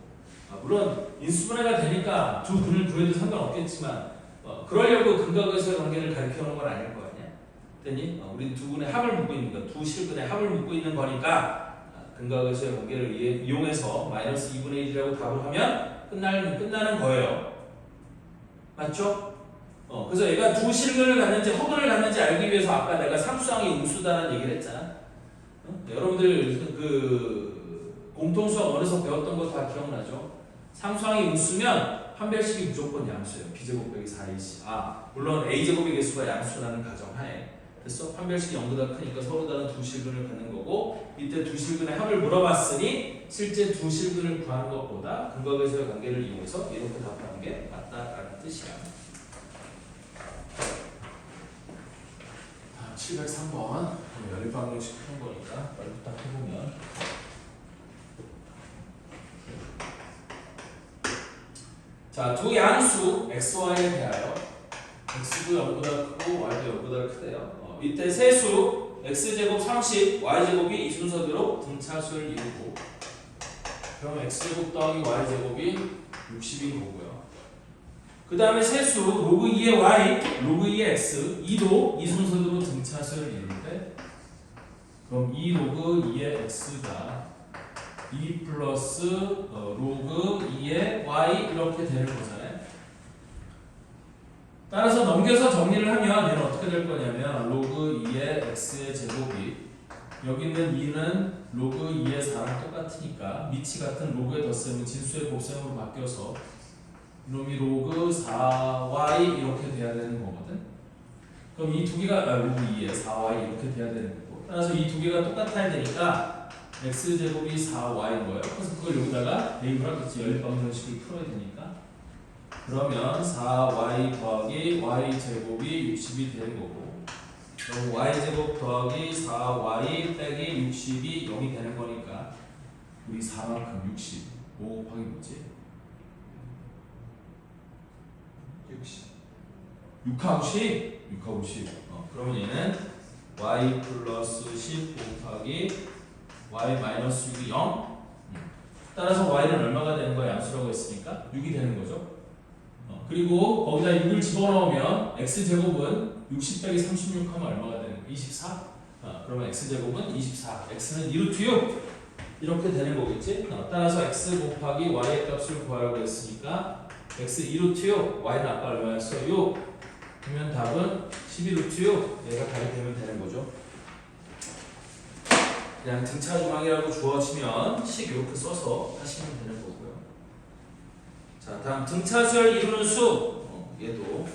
물론 인수분해가 되니까 두 근을 구해도 상관없겠지만 그러려고 근과 배수의 관계를 가리켜오는 건 아닐 거 아니야? 됐니? 우리 두 근의 합을 묻고 있는 거, 두 실근의 합을 묻고 있는 거니까 근과 배수의 관계를 이용해서 마이너스 2분의 1이라고 답을 하면 끝나는 거예요. 맞죠? 그래서 얘가 두 실근을 갖는지 허근을 갖는지 알기 위해서 아까 내가 상수항이 음수다라는 얘기를 했잖아. 여러분들 그 공통수학 원에서 배웠던 거 다 기억나죠? 상수항이 음수면 한 별씩이 무조건 양수예요. b제곱 빼기 4ac. 물론 a제곱의 개수가 양수라는 가정하에 됐어? 한 별씩이 0보다 크니까 서로 다른 두 실근을 갖는 거고 이때 두 실근의 합을 물어봤으니 실제 두 실근을 구하는 것보다 근과 배수의 관계를 이용해서 이렇게 답하는 게 맞다라는 뜻이야. 703번 연립방정식 푸는 거니까 빨리 부탁해보면 자, 두 양수 xy에 대하여 x도 0보다 크고 y도 0보다 크대요. 이때 세수 x제곱 30, y제곱이 이 순서대로 등차수를 이루고 그럼 x제곱 더하기 y제곱이 60인 거고요. 그 다음에 세수 로그 2의 y, 로그 2의 x, 2도 이 순서대로 등차수를 이루는데 그럼 2 로그 2의 x가 2 플러스 로그 2의 y 이렇게 되는 거잖아요. 따라서 넘겨서 정리를 하면 얘는 어떻게 될 거냐면 로그 2의 x의 제곱이 여기 있는 2는 로그 2의 4랑 똑같으니까 밑이 같은 로그의 덧셈은 진수의 곱셈으로 바뀌어서 이놈이 로그 4y 이렇게 돼야 되는 거거든. 그럼 이 두 개가 로그 2의 4y 이렇게 돼야 되는 거고 따라서 이 두 개가 똑같아야 되니까 x제곱이 4y인 거예요. 그래서 그걸 여기다가 대입을 하겠지. 연립방정식을 풀어야 되니까 그러면 4y 더하기 y제곱이 60이 되는 거고 그럼 y제곱 더하기 4y 빼기 60이 0이 되는 거니까 우리 4만큼 60 5 곱하기 뭐지? 6하고 10? 6하고 10 그러면 얘는 y 플러스 10 곱하기 y 마이너스 6이 0 따라서 y는 얼마가 되는 거야? 양수라고 했으니까 6이 되는 거죠. 그리고 거기다 6을 집어넣으면 x제곱은 60 빼기 36 하면 얼마가 되는 거야? 24? 그러면 x제곱은 24 x는 2루트 6 이렇게 되는 거겠지? 따라서 x 곱하기 y의 값을 구하라고 했으니까 x 2루트 6 y는 아까 얼마였어? 6 그러면 답은 12루트 6 얘가 답이 되면 되는 거죠. 그냥 등차조망이라고 주어지면 식 이렇게 써서 하시면 되는 거고요. 자, 다음 등차수열 이루는 수 얘도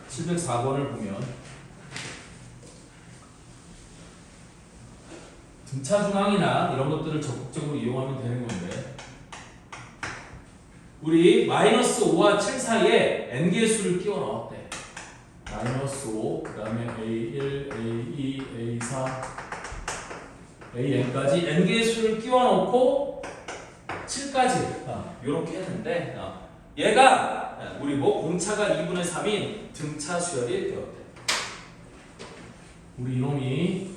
704번을 보면 등차중앙이나 이런 것들을 적극적으로 이용하면 되는 건데 우리 마이너스 5와 7 사이에 n개의 수를 끼워 넣었대. 마이너스 5, 그 다음에 a1, a2, a4 an까지 n개의 수를 끼워 넣고 7까지 이렇게 했는데 얘가 우리 공차가 2분의 3인 등차 수열이 되었대. 우리 이놈이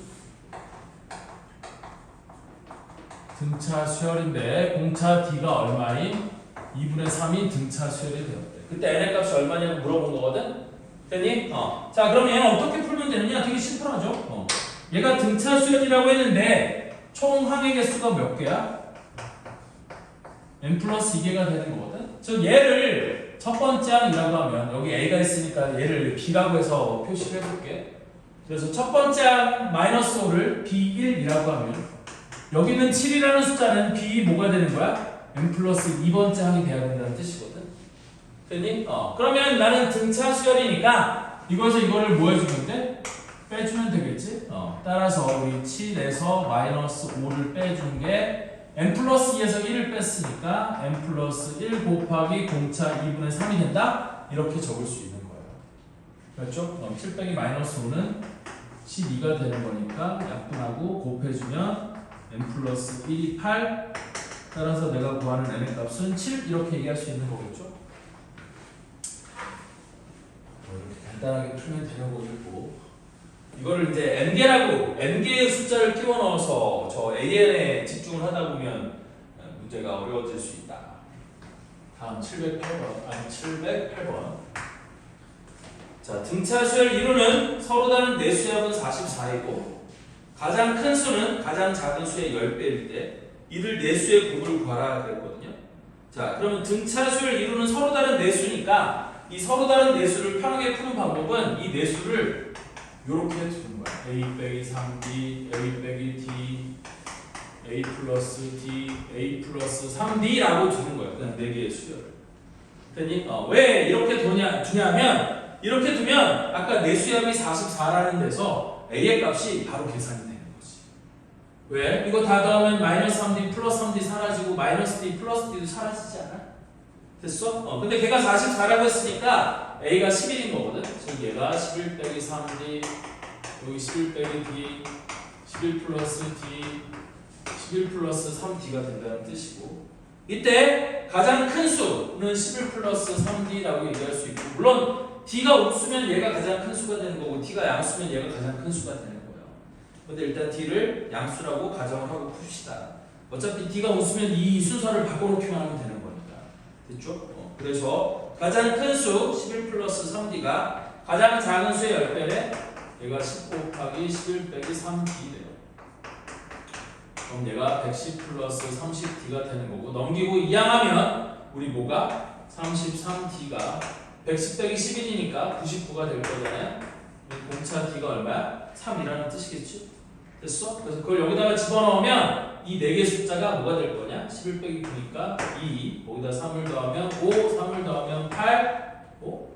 등차 수열인데 공차 d가 얼마인 2분의 3인 등차 수열이 되었대. 그때 n의 값이 얼마냐고 물어본 거거든. 됐니? 자, 그럼 얘는 어떻게 풀면 되느냐? 되게 심플하죠. 얘가 등차 수열이라고 했는데 총 항의 개수가 몇 개야? n 플러스 2개가 되는 거거든. 즉 얘를 첫 번째 항이라고 하면 여기 a가 있으니까 얘를 b라고 해서 표시를 해볼게. 그래서 첫 번째 항 마이너스 5를 b1이라고 하면 여기 있는 7이라는 숫자는 b 뭐가 되는 거야? n 플러스 2번째 항이 돼야 된다는 뜻이거든. 됐니? 그러면 나는 등차 수열이니까 이거에서 이거를 뭐 해주면 돼? 빼주면 되겠지? 따라서 우리 7에서 마이너스 5를 빼준 게 n 플러스 2에서 1을 뺐으니까 n 플러스 1 곱하기 공차 2분의 3이 된다? 이렇게 적을 수 있는 거예요. 그렇죠? 7 빼기 마이너스 5는 12가 되는 거니까 약분하고 곱해주면 n 플러스 1이 8 따라서 내가 구하는 n의 값은 7 이렇게 얘기할 수 있는 거겠죠? 이렇게 간단하게 풀면 되는 거겠고 이거를 이제 n개의 숫자를 끼워 넣어서 저 an에 집중을 하다 보면 문제가 어려워질 수 있다. 다음 708번. 자, 등차 수열 이루는 서로 다른 내수의 합은 44이고 가장 큰 수는 가장 작은 수의 10배일 때 이를 내수의 곱을 구하라 그랬거든요. 자, 그러면 등차 수열 이루는 서로 다른 내수니까 이 서로 다른 내수를 편하게 푸는 방법은 이 내수를 요렇게 두는 거야. a 빼기 3d, a 빼기 d, a 플러스 d, a 플러스 3d라고 두는 거야. 그냥 4개의 수열을. 됐니? 왜 이렇게 두냐면 이렇게 두면 아까 내수합이 44라는 데서 a의 값이 바로 계산이 되는 거지. 왜? 이거 다 더하면 마이너스 3d 플러스 3d 사라지고 마이너스 d 플러스 d도 사라지지 않아? 됐어? 근데 걔가 44라고 했으니까 a가 11인 거거든.
즉 얘가 11 빼기 3D 여기 11 빼기 D 11 플러스 D 11 플러스 3D가 된다는 뜻이고
이때 가장 큰 수는 11 플러스 3D라고 얘기할 수 있고 물론 D가 옥수면 얘가 가장 큰 수가 되는 거고 D가 양수면 얘가 가장 큰 수가 되는 거예요. 근데 일단 D를 양수라고 가정을 하고 풉시다. 어차피 D가 옥수면 이 순서를 바꿔놓기만 하면 되는 거니까. 됐죠? 그래서 가장 큰 수 11 플러스 3D가 가장 작은 수의 10배래
얘가 10 곱하기 11 빼기 3D 돼요. 그럼 얘가 110 플러스 30D가 되는 거고 넘기고 이항하면 우리 뭐가 33D가 110 빼기 11이니까 99가 될 거잖아요. 공차 D가 얼마야? 3이라는 뜻이겠죠? 됐어? 그래서 그걸 여기다가 집어넣으면 이 4개 숫자가 뭐가 될 거냐? 11 빼기 9니까 2 거기다 3을 더하면 5 3을 더하면 8 5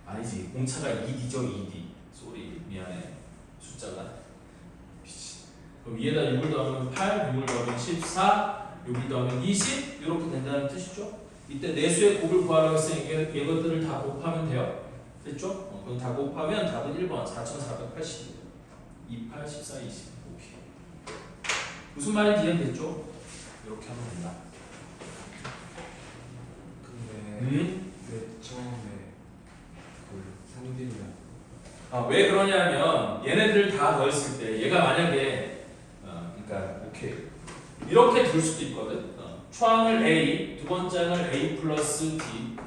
아니지 공차가 2D죠 2D 쏘리 미안해 숫자가 그럼 위에다 6을 더하면 8 6을 더하면 14 6을 더하면 20 이렇게 된다는 뜻이죠. 이때 내수의 곱을 구하라고 했으니까 이것들을 다 곱하면 돼요. 됐죠? 그럼 다 곱하면 답은 1번 4480 28 14 20 오케이. 무슨 말인지 이해됐죠? 이렇게 하면 된다.
근데 왜 처음에 그 3D냐?
왜 그러냐면 얘네들 다 더했을 때 얘가 만약에 그러니까 오케이 이렇게 둘 수도 있거든. 초항을 A, 두 번째 항을 A 플러스 D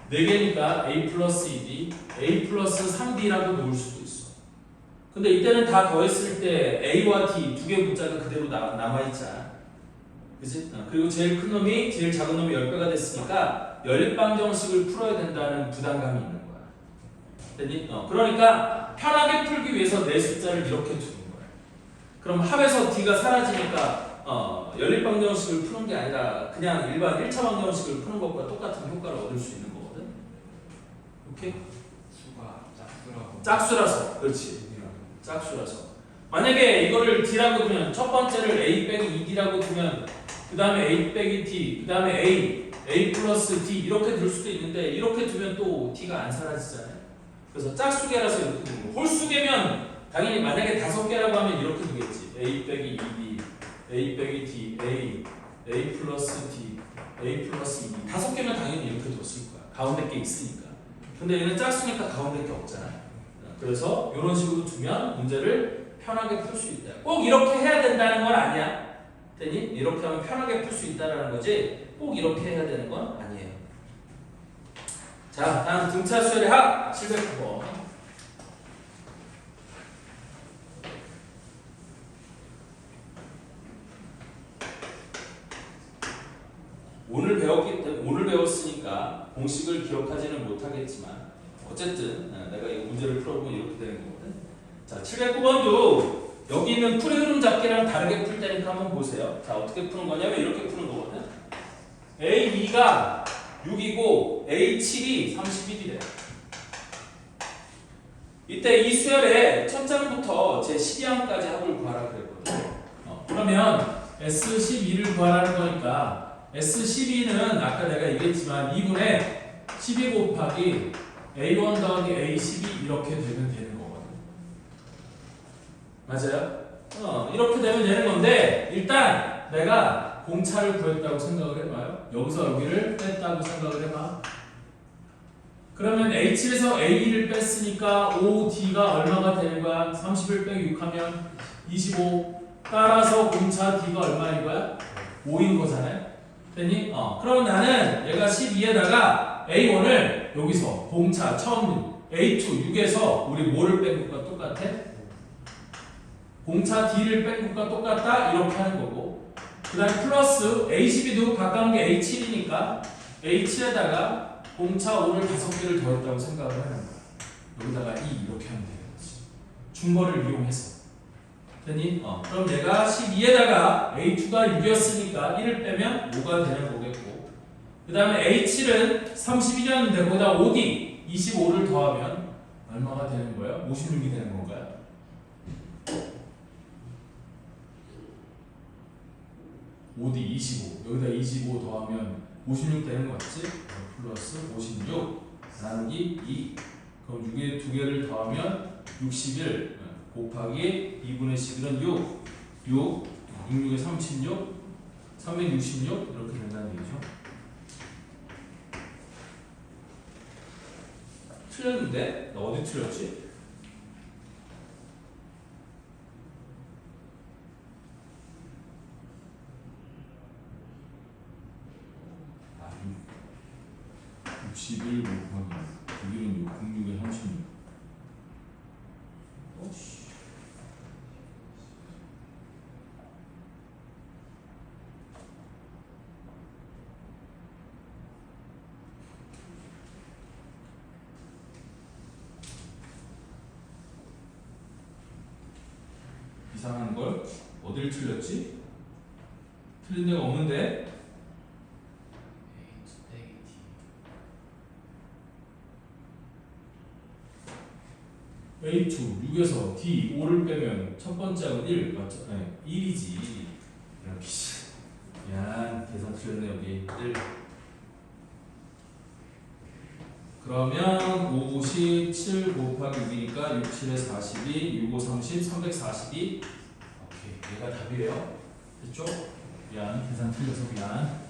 4개니까 A 플러스 2D, A 플러스 3D라고 놓을 수도 있어. 근데 이때는 다 더했을 때 A와 D 두 개 문자가 그대로 남아있잖아. 그치? 그리고 제일 큰 놈이 제일 작은 놈이 10배가 됐으니까 연립방정식을 풀어야 된다는 부담감이 있는 거야. 됐니? 그러니까 편하게 풀기 위해서 내 숫자를 이렇게 두는 거야. 그럼 합에서 D가 사라지니까 연립방정식을 푸는 게 아니라 그냥 일반 1차 방정식을 푸는 것과 똑같은 효과를 얻을 수 있는 거거든. 오케이?
수가 짝수라고.
짝수라서. 그렇지.
D라고.
짝수라서. 만약에 이거를 D라고 두면 첫 번째를 A 빼기 2D라고 두면 그 다음에 A 빼기 D, 그 다음에 A 플러스 D 이렇게 둘 수도 있는데 이렇게 두면 또 D가 안 사라지잖아요. 그래서 짝수계라서 이렇게 두는 거. 홀수계면 당연히 만약에 5개라고 하면 이렇게 두겠지. A 빼기 2D, A 빼기 D, A 플러스 D, A 플러스 2D 5개면 당연히 이렇게 뒀을 거야. 가운데 게 있으니까. 근데 얘는 짝수니까 가운데 게 없잖아. 그래서 이런 식으로 두면 문제를 편하게 풀 수 있다. 꼭 이렇게 해야 된다는 건 아니야. 되니? 이렇게 하면 편하게 풀 수 있다는 거지 꼭 이렇게 해야 되는 건 아니에요. 자, 다음 등차 수열의 학 709번. 오늘 배웠으니까 공식을 기억하지는 못하겠지만 어쨌든 내가 이 문제를 풀어보면 이렇게 되는 거거든. 자, 709번도 여기 있는 풀의 흐름 잡기랑 다르게 풀 테니까 한번 보세요. 자, 어떻게 푸는 거냐면 이렇게 푸는 거거든. A2가 6이고 A7이 31이래. 이때 이 수열의 첫 장부터 제 12항까지 합을 구하라 그랬거든. 그러면 S12를 구하라는 거니까 S12는 아까 내가 얘기했지만 2분의 12 곱하기 A1 더하기 A12 이렇게 되면 되는 거거든. 맞아요? 이렇게 되면 되는 건데 일단 내가 공차를 구했다고 생각을 해봐요. 여기서 여기를 뺐다고 생각을 해봐. 그러면 H7에서 A를 뺐으니까 OD가 얼마가 되는 거야? 31 빼기 6 하면 25. 따라서 공차 D가 얼마인 거야? 5인 거잖아요. 됐니? 그럼 나는 얘가 12에다가 A1을 여기서 공차 처음 A2 6에서 우리 뭐를 뺀 것과 똑같아? 공차 D를 뺀 것과 똑같다? 이렇게 하는 거고 그 다음에 플러스 A12도 가까운 게 A7이니까 A7에다가 공차 5를 5개를 더했다고 생각을 하는 거야. 여기다가 2 이렇게 하면 되는 거지. 중거를 이용해서. 됐니? 그럼 얘가 12에다가 A2가 6이었으니까 1을 빼면 5가 되는 거겠고 그 다음에 A7은 31이었는데 거기다 5D 25를 더하면 얼마가 되는 거예요? 56이 되는 건가요? (5D) 25 여기다 25 더하면 56 되는 거 맞지? 플러스 56
나누기 2. 그럼 6에 2개를 더하면 61 곱하기 2분의 11은 6. 66에 36. 366 이렇게 된다는 얘기죠. 틀렸는데? 나 어디 틀렸지? 아, 61 곱하기 6은 6, 66에 36. 오씨. 이상한 걸 어딜 틀렸지? 틀린 데가 없는데? A2 6에서 D 5를 빼면 첫 번째는 1 맞죠? 네, 1이지. 이렇게 미안 계산 틀렸네 여기 1. 그러면 57 곱하기 6이니까 6, 7에 42, 6, 5, 30, 342. 오케이, 얘가 답이에요. 됐죠? 미안, 계산 틀려서 미안.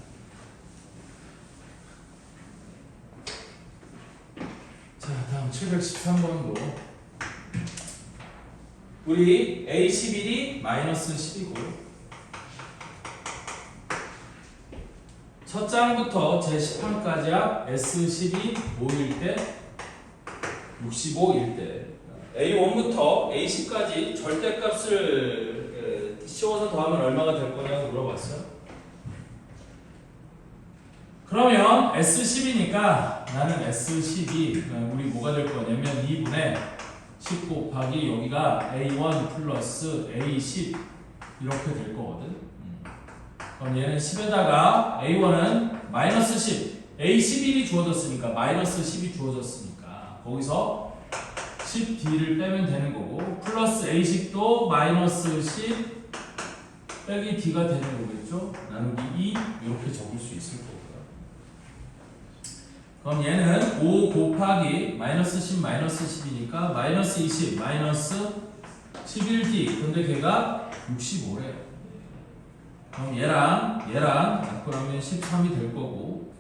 자, 다음 713번도 우리 A11이 마이너스 10이고요. 첫 장부터 제10항까지야 S10이 5일 때 65일 때 A1부터 A10까지 절대값을 씌워서 더하면 얼마가 될 거냐고 물어봤어요. 그러면 S10이니까 나는 S10이 우리 뭐가 될 거냐면 2분의 10 곱하기 여기가 A1 플러스 A10 이렇게 될 거거든. 그럼 얘는 10에다가 A1은 마이너스 10 A11이 주어졌으니까 마이너스 10이 주어졌으니까 거기서 10D를 빼면 되는 거고 플러스 A10도 마이너스 10 빼기 D가 되는 거겠죠? 나누기 2 이렇게 적을 수 있을 거고요. 그럼 얘는 5 곱하기 마이너스 10 마이너스 10이니까 마이너스 20 마이너스 11D 근데 걔가 65래요. 그럼 얘랑 바꾸면 13이 될 거고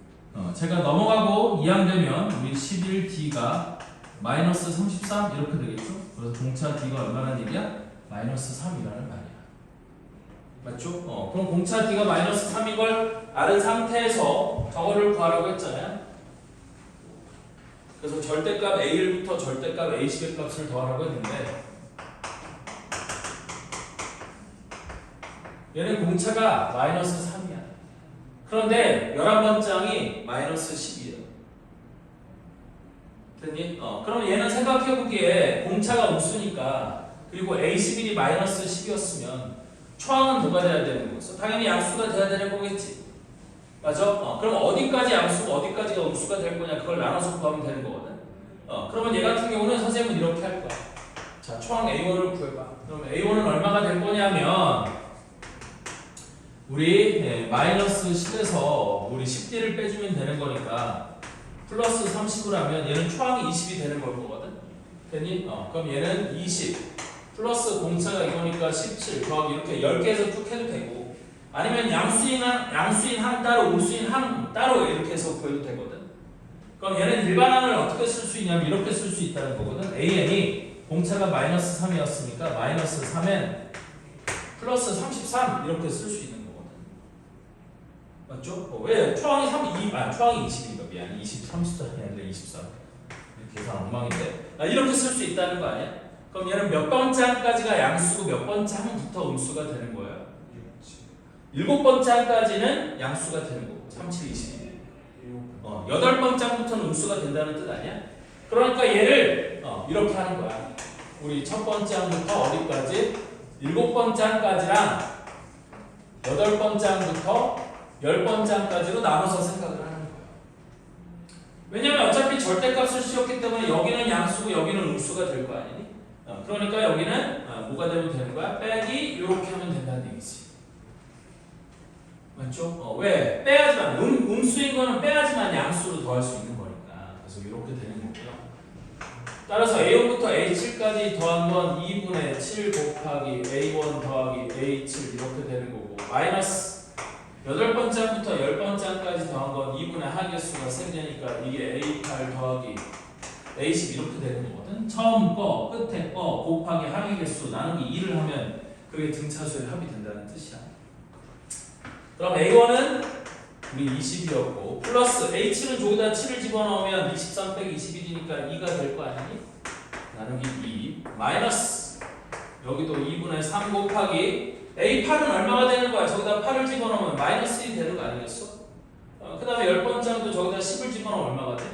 제가 넘어가고 2항 되면 우리 11D가 마이너스 33 이렇게 되겠죠? 그래서 공차 D가 얼마나 얘기야? 마이너스 3이라는 말이야. 맞죠? 그럼 공차 D가 마이너스 3인 걸 아는 상태에서 저거를 구하라고 했잖아요. 그래서 절대값 A1부터 절대값 A10의 값을 더하라고 했는데 얘는 공차가 마이너스 3이야. 그런데 11번장이 마이너스 10이에요. 됐니? 그럼 얘는 생각해보기에 공차가 음수니까 그리고 A11이 마이너스 10이었으면 초항은 누가 돼야 되는 거겠어? 당연히 양수가 돼야 되는 거겠지. 맞아? 그럼 어디까지 양수고 어디까지가 음수가 될 거냐 그걸 나눠서 구하면 되는 거거든. 그러면 얘 같은 경우는 선생님은 이렇게 할 거야. 자, 초항 A1을 구해봐. 그럼 A1은 얼마가 될 거냐면 우리 마이너스 10에서 우리 10D를 빼주면 되는 거니까 플러스 30을 하면 얘는 초항이 20이 되는 걸 거거든. 됐니? 그럼 얘는 20 플러스 공차가 이거니까 17 더하기 이렇게 10개에서 쭉 해도 되고 아니면 양수인 항 따로 음수인 항 따로 이렇게 해서 구해도 되거든. 그럼 얘는 일반항을 어떻게 쓸 수 있냐면 이렇게 쓸 수 있다는 거거든. AN이 공차가 마이너스 3이었으니까 마이너스 3엔 플러스 33 이렇게 쓸 수 있는 거거든. 맞죠? 왜? 초항이 20인가 미안 20, 33이 아니라 23 계산 엉망인데 이렇게 쓸 수 있다는 거 아니야? 그럼 얘는 몇 번째 항까지가 양수고 몇 번째 항부터 음수가 되는 거예요? 7번째 항까지는 양수가 되는 거고 37, 22 8번째 항부터는 음수가 된다는 뜻 아니야? 그러니까 얘를 이렇게 하는 거야. 우리 첫 번째 항부터 어디까지? 7번째 항까지랑 8번째 항부터 10번째 항까지로 나눠서 생각을 하는 거예요. 왜냐면 어차피 절대값을 씌웠기 때문에 여기는 양수고 여기는 음수가 될 거 아니니? 그러니까 여기는 뭐가 되면 되는 거야? 빼기 이렇게 하면 된다는 얘기지. 맞죠? 왜? 빼야지만 음수인 거는 빼야지만 양수로 더할 수 있는 거니까. 그래서 그래서 이렇게 되는 거고요. 따라서 A1부터 A7까지 더한 건 2분의 7 곱하기 A1 더하기 A7 이렇게 되는 거고 마이너스 8번째 항부터 10번째 항까지 더한 건 2분의 하계수가 생기니까 이게 A8 더하기 A10 이렇게 되는 거거든. 처음 거, 끝에 거 곱하기 항의 개수 나누기 2를 하면 그게 등차수의 합이 된다는 뜻이야. 그럼 A1은 우리 20이었고 플러스 H7은 저기다 7을 집어넣으면 23 빼기 21이니까 2가 될 거 아니니? 나누기 2 마이너스 여기도 2분의 3 곱하기 A8은 얼마가 되는 거야? 저기다 8을 집어넣으면 마이너스 1이 되는 거 아니겠어? 그 다음에 10번째도 저기다 10을 집어넣으면 얼마가 돼?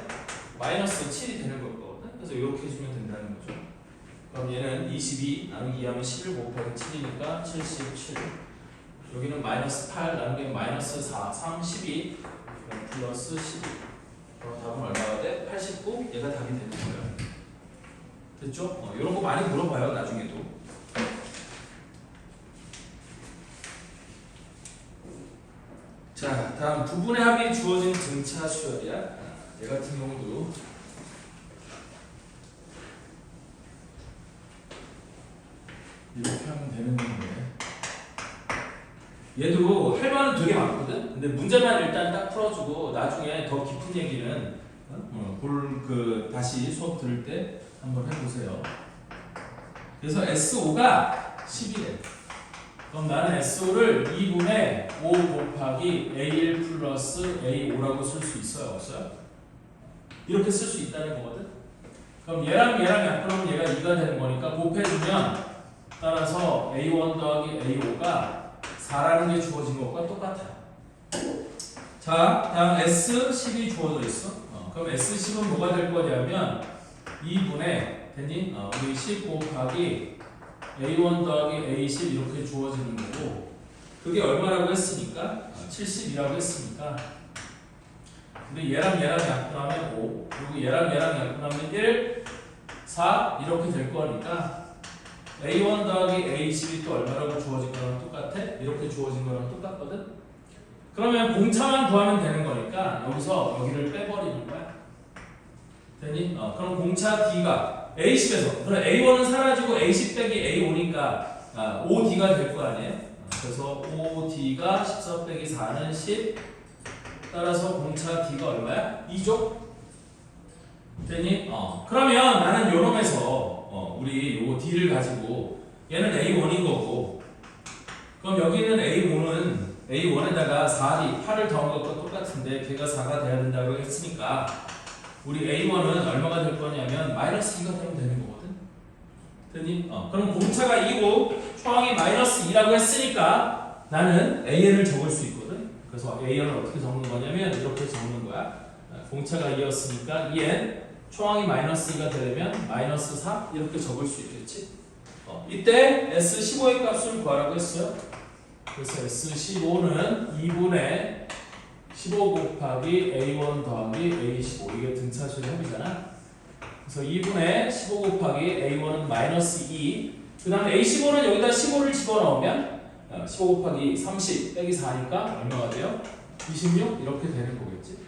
마이너스 7이 되는 거거든. 그래서 이렇게 해주면 된다는 거죠. 그럼 얘는 22 나누기 2 하면 11 곱하기 7이니까 77 여기는 마이너스 8 나누기 마이너스 4 3 12 플러스 12 그럼 답은 얼마가 돼? 89 얘가 답이 되는 거예요. 됐죠? 이런 거 많이 물어봐요 나중에도. 자 다음 부분의 합이 주어진 등차 수열이야. 얘 같은 경우도 이렇게 하면 되는 건데 얘도 할 말은 되게 많거든. 근데 문제만 일단 딱 풀어주고 나중에 더 깊은 얘기는 다시 수업 들을 때 한번 해보세요. 그래서 SO가 10이래. 그럼 나는 SO를 2분의 5 곱하기 A1 플러스 A5라고 쓸 수 있어요? 없어요? 이렇게 쓸 수 있다는 거거든. 그럼 얘랑 약분하면 얘가 2가 되는 거니까 곱해주면 따라서 A1 더하기 A5가 4라는 게 주어진 것과 똑같아요. 자, 다음 S10이 주어져 있어. 그럼 S10은 뭐가 될 거냐면 2분의 됐니? 우리 10 곱하기 A1 더하기 A10 이렇게 주어지는 거고 그게 얼마라고 했으니까 70이라고 했으니까 근데 얘랑 약분하면 5 그리고 얘랑 약분하면 1 4 이렇게 될 거니까 A1 더하기 A10이 또 얼마라고 주어진 거랑 똑같아? 이렇게 주어진 거랑 똑같거든? 그러면 공차만 구하면 되는 거니까 여기서 여기를 빼버리는 거야. 되니? 그럼 공차 D가 A10에서 그럼 A1은 사라지고 A10 빼기 A5니까 5D가 될 거 아니에요? 그래서 5D가 14 빼기 4는 10 따라서 공차 D가 얼마야? 2죠? 되니? 그러면 나는 요 놈에서 우리 요 D를 가지고 얘는 A1인 거고 그럼 여기는 A1에다가 4D 8을 더한 것과 똑같은데 걔가 4가 돼야 된다고 했으니까 우리 A1은 얼마가 될 거냐면 마이너스 2가 되면 되는 거거든. 됐니? 그럼 공차가 2고 초항이 마이너스 2라고 했으니까 나는 AN을 적을 수 있거든. 그래서 AN을 어떻게 적는 거냐면 이렇게 적는 거야. 공차가 2였으니까 2N 초항이 마이너스 2가 되려면 마이너스 4 이렇게 적을 수 있겠지. 이때 S15의 값을 구하라고 했어요. 그래서 S15는 2분의 15 곱하기 A1 더하기 A15 이게 등차수의 합이잖아. 그래서 2분의 15 곱하기 A1은 마이너스 2 그 다음에 A15는 여기다 15를 집어넣으면 15 곱하기 30 빼기 4니까 얼마가 돼요? 26 이렇게 되는 거겠지.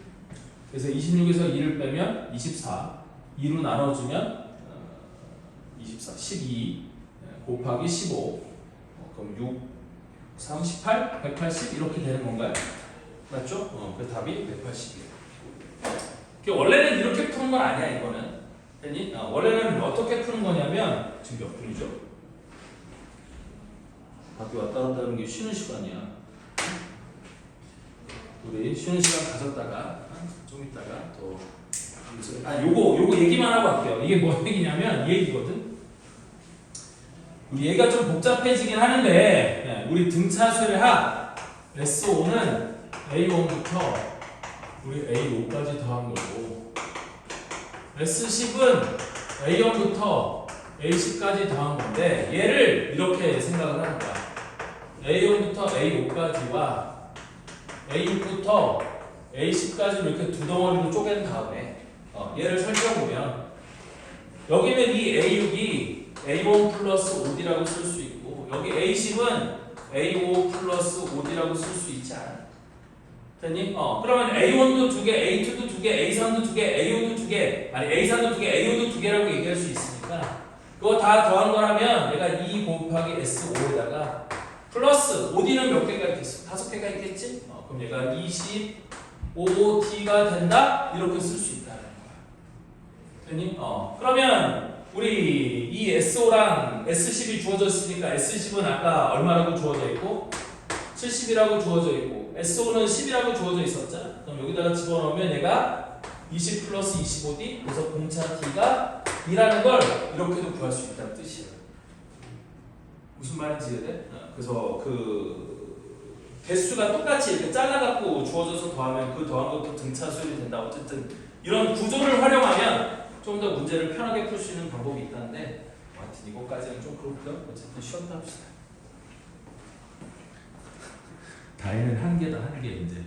그래서 26에서 2를 빼면 24 2로 나눠주면 24 12 곱하기 15 그럼 6 38 180 이렇게 되는 건가요? 맞죠? 그 답이 180이에요. 원래는 이렇게 푸는 건 아니야 이거는. 됐니? 원래는 어떻게 푸는 거냐면 지금 몇 분이죠? 밖에 왔다 갔다 하는 게 쉬는 시간이야. 우리 쉬는 시간 가졌다가 좀 있다가 또 요거 얘기만 하고 할게요. 이게 뭐 얘기냐면 이 얘기거든. 우리 얘가 좀 복잡해지긴 하는데 우리 등차수의 합 S5는 A1부터 우리 A5까지 더한 거고 S10은 A1부터 A10까지 더한 건데 얘를 이렇게 생각을 하는 거야. A1부터 A5까지와 A6부터 A10까지 이렇게 두 덩어리로 쪼갠 다음에 얘를 살펴보면 여기는 이 A6이 A1 플러스 5D라고 쓸 수 있고 여기 A10은 A5 플러스 5D라고 쓸 수 있지 않아?
됐니? 그러면 A1도 2개, A2도 2개, A3도 2개, A5도 2개, 아니 A3도 2개, A5도 2개라고 얘기할 수 있으니까 그거 다 더한 거라면 내가 2 곱하기 S5에다가 플러스 OD는 몇 개가 있겠어? 5개가 있겠지? 그럼 얘가 25D가 된다? 이렇게 쓸 수 있다는 거야. 됐니? 그러면 우리 이 S5랑 S10이 주어져 있으니까 S10은 아까 얼마라고 주어져 있고 70이라고 주어져 있고 S5는 10이라고 주어져 있었잖아. 그럼 여기다가 집어넣으면 얘가 20 플러스 25D 그래서 공차 D가 2라는 걸 이렇게도 구할 수 있다는 뜻이에요. 무슨 말인지 이해돼? 그래서 그 개수가 똑같이 이렇게 잘라갖고 주어져서 더하면 그 더한 것도 등차수열이 된다. 어쨌든 이런 구조를 활용하면 좀 더 문제를 편하게 풀 수 있는 방법이 있다는데 하여튼 이것까지는 좀 그렇고요. 어쨌든 쉬었다 합시다. 다해는 한계다, 한계 이제.